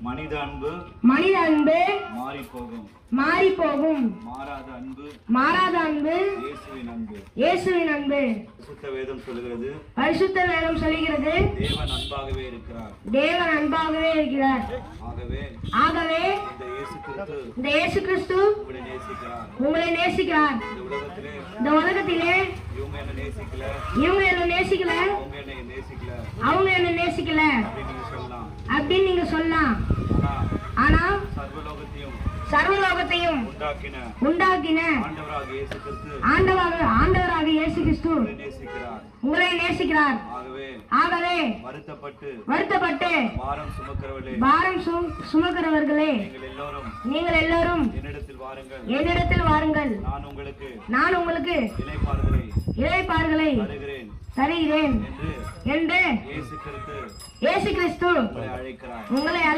மனித அன்பு மாறி போகும். மாறாத அன்பு இயேசுவின் அன்பு. பரிசுத்த வேதம் சொல்கிறது தேவன் அன்பாகவே இருக்கிறார். ஆகவே இந்த இயேசு கிறிஸ்து உங்களை நேசிக்கிறார். இந்த உலகத்திலே இவங்க என்ன நேசிக்கல, அவங்க என்ன நேசிக்கல அப்படின்னு நீங்க சொல்லலாம். ஆனா சர்வலோகத்தையும் உண்டாக்கின ஆண்டவராக இயேசு கிறிஸ்து உங்களை நேசிக்கிறார். ஆகவே வருத்தப்பட்டு பாரம் சுமக்கிறவர்களே நீங்கள் எல்லோரும் என்னிடத்தில் வாருங்கள், நான் உங்களுக்கு இளைப்பாறுதலை தருகிறேன் என்று இயேசு கிறிஸ்து உங்களை